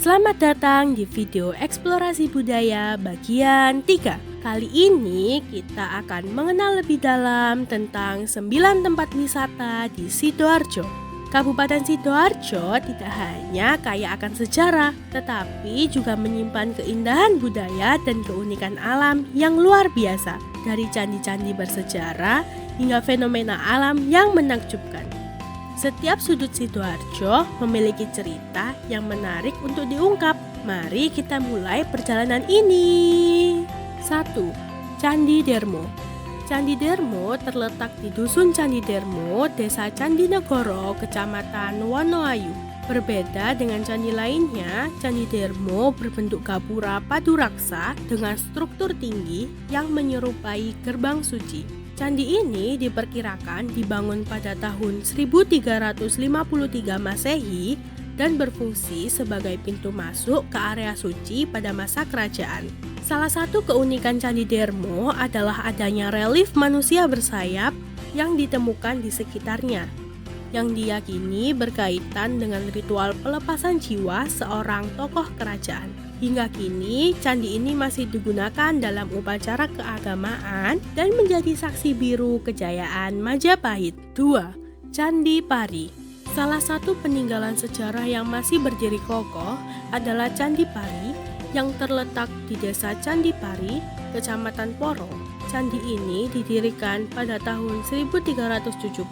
Selamat datang di video eksplorasi budaya bagian 3. Kali ini kita akan mengenal lebih dalam tentang 9 tempat wisata di Sidoarjo. Kabupaten Sidoarjo tidak hanya kaya akan sejarah, tetapi juga menyimpan keindahan budaya dan keunikan alam yang luar biasa, dari candi-candi bersejarah hingga fenomena alam yang menakjubkan. Setiap sudut Sidoarjo memiliki cerita yang menarik untuk diungkap. Mari kita mulai perjalanan ini. 1. Candi Dermo. Candi Dermo terletak di Dusun Candi Dermo, Desa Candinegoro, Kecamatan Wonoayu. Berbeda dengan candi lainnya, Candi Dermo berbentuk gapura padu raksa dengan struktur tinggi yang menyerupai gerbang suci. Candi ini diperkirakan dibangun pada tahun 1353 Masehi dan berfungsi sebagai pintu masuk ke area suci pada masa kerajaan. Salah satu keunikan Candi Dermo adalah adanya relief manusia bersayap yang ditemukan di sekitarnya, yang diyakini berkaitan dengan ritual pelepasan jiwa seorang tokoh kerajaan. Hingga kini, candi ini masih digunakan dalam upacara keagamaan dan menjadi saksi biru kejayaan Majapahit. 2. Candi Pari. Salah satu peninggalan sejarah yang masih berdiri kokoh adalah Candi Pari yang terletak di Desa Candi Pari, Kecamatan Porong. Candi ini didirikan pada tahun 1371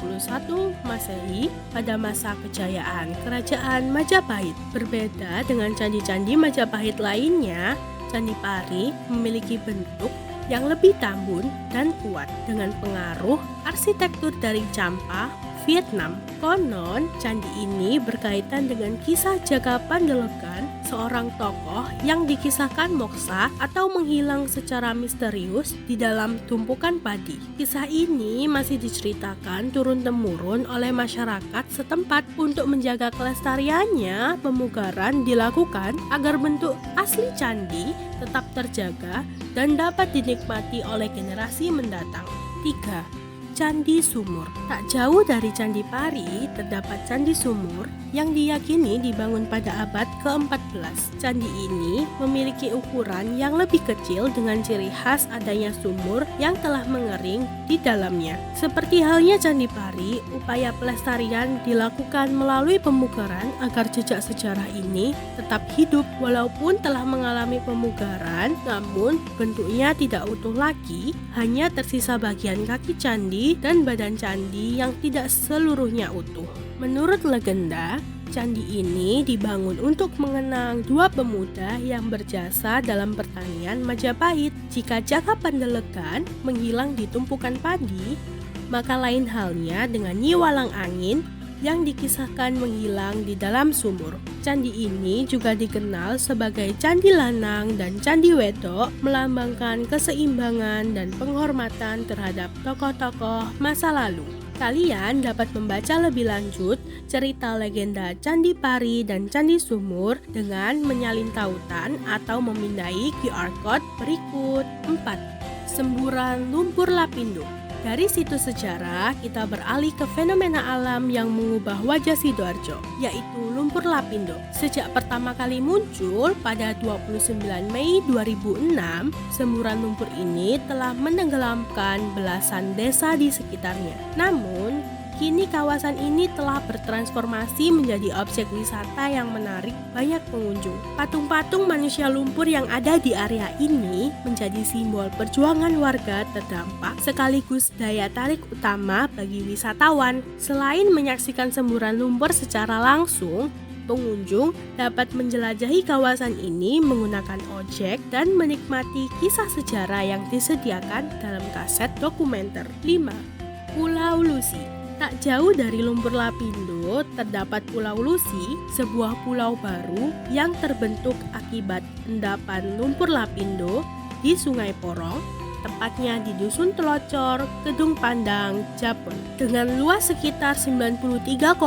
Masehi pada masa kejayaan Kerajaan Majapahit. Berbeda dengan candi-candi Majapahit lainnya, Candi Pari memiliki bentuk yang lebih tambun dan kuat dengan pengaruh arsitektur dari Champa, Vietnam. Konon, candi ini berkaitan dengan kisah Jaka Pandelegan, seorang tokoh yang dikisahkan moksa atau menghilang secara misterius di dalam tumpukan padi. Kisah ini masih diceritakan turun-temurun oleh masyarakat setempat. Untuk menjaga kelestariannya, pemugaran dilakukan agar bentuk asli candi tetap terjaga dan dapat dinikmati oleh generasi mendatang. 3. Candi Sumur. Tak jauh dari Candi Pari terdapat Candi Sumur yang diyakini dibangun pada abad ke-14. Candi ini memiliki ukuran yang lebih kecil dengan ciri khas adanya sumur yang telah mengering di dalamnya. Seperti halnya Candi Pari, upaya pelestarian dilakukan melalui pemugaran agar jejak sejarah ini tetap hidup. Walaupun telah mengalami pemugaran, namun bentuknya tidak utuh lagi, hanya tersisa bagian kaki candi dan badan candi yang tidak seluruhnya utuh. Menurut legenda, candi ini dibangun untuk mengenang dua pemuda yang berjasa dalam pertanian Majapahit. Jika Jaka Pandelegan menghilang di tumpukan padi, maka lain halnya dengan Nyi Walang Angin yang dikisahkan menghilang di dalam sumur. Candi ini juga dikenal sebagai Candi Lanang dan Candi Wedok, melambangkan keseimbangan dan penghormatan terhadap tokoh-tokoh masa lalu. Kalian dapat membaca lebih lanjut cerita legenda Candi Pari dan Candi Sumur dengan menyalin tautan atau memindai QR Code berikut. 4. Semburan Lumpur Lapindo. Dari situs sejarah, kita beralih ke fenomena alam yang mengubah wajah Sidoarjo, yaitu lumpur lapindo. Sejak pertama kali muncul pada 29 Mei 2006, semburan lumpur ini telah menenggelamkan belasan desa di sekitarnya. Namun, kini kawasan ini telah bertransformasi menjadi objek wisata yang menarik banyak pengunjung. Patung-patung manusia lumpur yang ada di area ini menjadi simbol perjuangan warga terdampak sekaligus daya tarik utama bagi wisatawan. Selain menyaksikan semburan lumpur secara langsung, pengunjung dapat menjelajahi kawasan ini menggunakan ojek dan menikmati kisah sejarah yang disediakan dalam kaset dokumenter. 5. Pulau Lusi. Tak jauh dari Lumpur Lapindo terdapat Pulau Lusi, sebuah pulau baru yang terbentuk akibat endapan lumpur lapindo di Sungai Porong, tepatnya di Dusun Telocor, Kedung Pandang, Japon. Dengan luas sekitar 93,4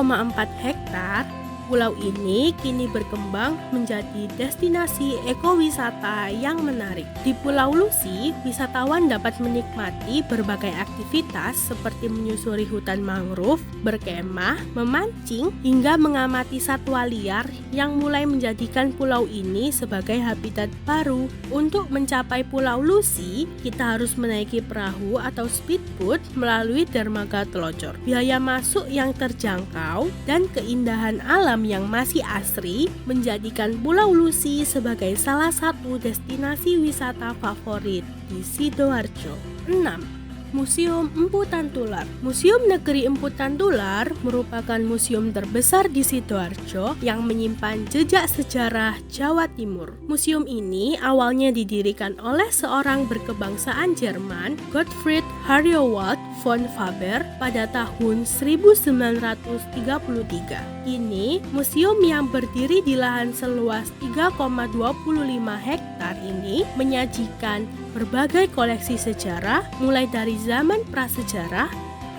hektar, Pulau ini kini berkembang menjadi destinasi ekowisata yang menarik. Di Pulau Lusi, wisatawan dapat menikmati berbagai aktivitas seperti menyusuri hutan mangrove, berkemah, memancing, hingga mengamati satwa liar yang mulai menjadikan pulau ini sebagai habitat baru. Untuk mencapai Pulau Lusi, kita harus menaiki perahu atau speedboat melalui dermaga Telocor. Biaya masuk yang terjangkau dan keindahan alam yang masih asri menjadikan Pulau Lusi sebagai salah satu destinasi wisata favorit di Sidoarjo. 6. Museum Empu Tantular. Museum Negeri Empu Tantular merupakan museum terbesar di Sidoarjo yang menyimpan jejak sejarah Jawa Timur. Museum ini awalnya didirikan oleh seorang berkebangsaan Jerman, Gottfried Haryowald von Faber, pada tahun 1933. Kini, museum yang berdiri di lahan seluas 3,25 hektar ini menyajikan berbagai koleksi sejarah mulai dari zaman prasejarah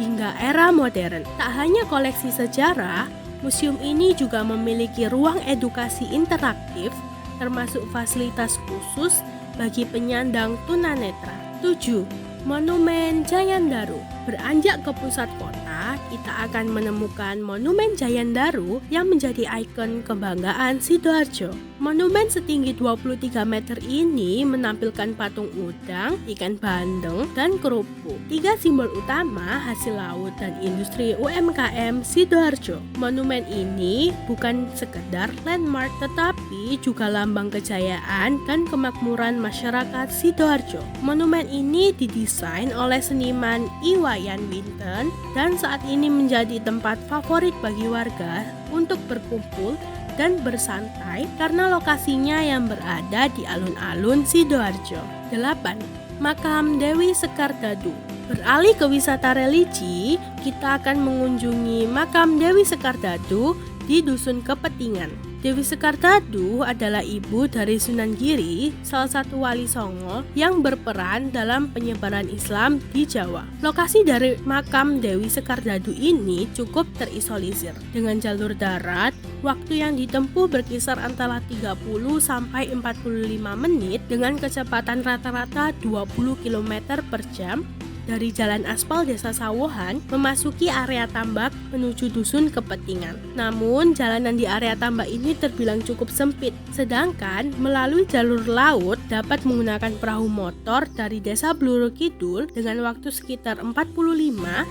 hingga era modern. Tak hanya koleksi sejarah, museum ini juga memiliki ruang edukasi interaktif termasuk fasilitas khusus bagi penyandang tunanetra. 7. Monumen Jayandaru. Beranjak ke pusat kota, kita akan menemukan Monumen Jayandaru yang menjadi ikon kebanggaan Sidoarjo. Monumen setinggi 23 meter ini menampilkan patung udang, ikan bandeng, dan kerupuk. 3 simbol utama hasil laut dan industri UMKM Sidoarjo. Monumen ini bukan sekedar landmark tetapi juga lambang kejayaan dan kemakmuran masyarakat Sidoarjo. Monumen ini didesain oleh seniman Iwayan Winten dan saat ini menjadi tempat favorit bagi warga untuk berkumpul dan bersantai karena lokasinya yang berada di alun-alun Sidoarjo. 8. Makam Dewi Sekardadu. Beralih ke wisata religi, kita akan mengunjungi makam Dewi Sekardadu di Dusun Kepetingan. Dewi Sekardadu adalah ibu dari Sunan Giri, salah satu wali Songo yang berperan dalam penyebaran Islam di Jawa. Lokasi dari makam Dewi Sekardadu ini cukup terisolisir. Dengan jalur darat, waktu yang ditempuh berkisar antara 30 sampai 45 menit dengan kecepatan rata-rata 20 km per jam dari Jalan Aspal Desa Sawohan memasuki area tambak menuju Dusun Kepetingan. Namun, jalanan di area tambak ini terbilang cukup sempit, sedangkan melalui jalur laut dapat menggunakan perahu motor dari Desa Bluro Kidul dengan waktu sekitar 45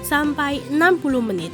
sampai 60 menit.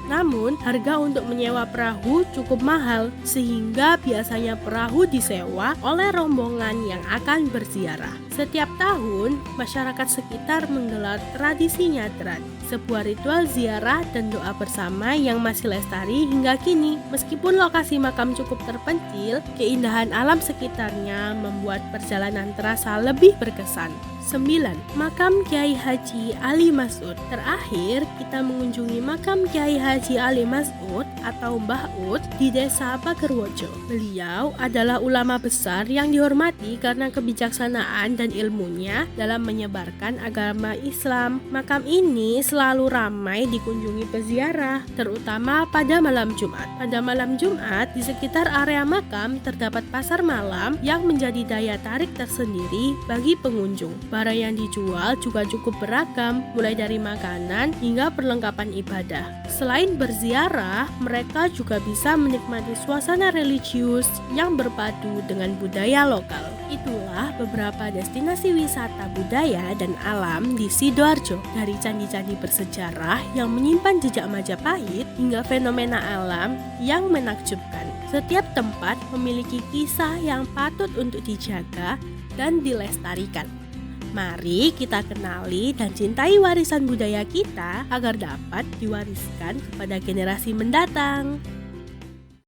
Namun, harga untuk menyewa perahu cukup mahal, sehingga biasanya perahu disewa oleh rombongan yang akan berziarah. Setiap tahun, masyarakat sekitar menggelar tradisi nyadran, sebuah ritual ziarah dan doa bersama yang masih lestari hingga kini. Meskipun lokasi makam cukup terpencil, keindahan alam sekitarnya membuat perjalanan terasa lebih berkesan. 9. Makam Kiai Haji Ali Mas'ud. Terakhir, kita mengunjungi makam Kiai Haji Ali Mas'ud atau Mbah Ud di Desa Pagerwojo. Beliau adalah ulama besar yang dihormati karena kebijaksanaan dan ilmunya dalam menyebarkan agama Islam. Makam ini selalu ramai dikunjungi peziarah, terutama pada malam Jumat. Pada malam Jumat, di sekitar area makam terdapat pasar malam yang menjadi daya tarik tersendiri bagi pengunjung. Barang yang dijual juga cukup beragam, mulai dari makanan hingga perlengkapan ibadah. Selain berziarah, mereka juga bisa menikmati suasana religius yang berpadu dengan budaya lokal. Itulah beberapa destinasi wisata budaya dan alam di Sidoarjo, dari candi-candi bersejarah yang menyimpan jejak Majapahit hingga fenomena alam yang menakjubkan. Setiap tempat memiliki kisah yang patut untuk dijaga dan dilestarikan. Mari kita kenali dan cintai warisan budaya kita agar dapat diwariskan kepada generasi mendatang.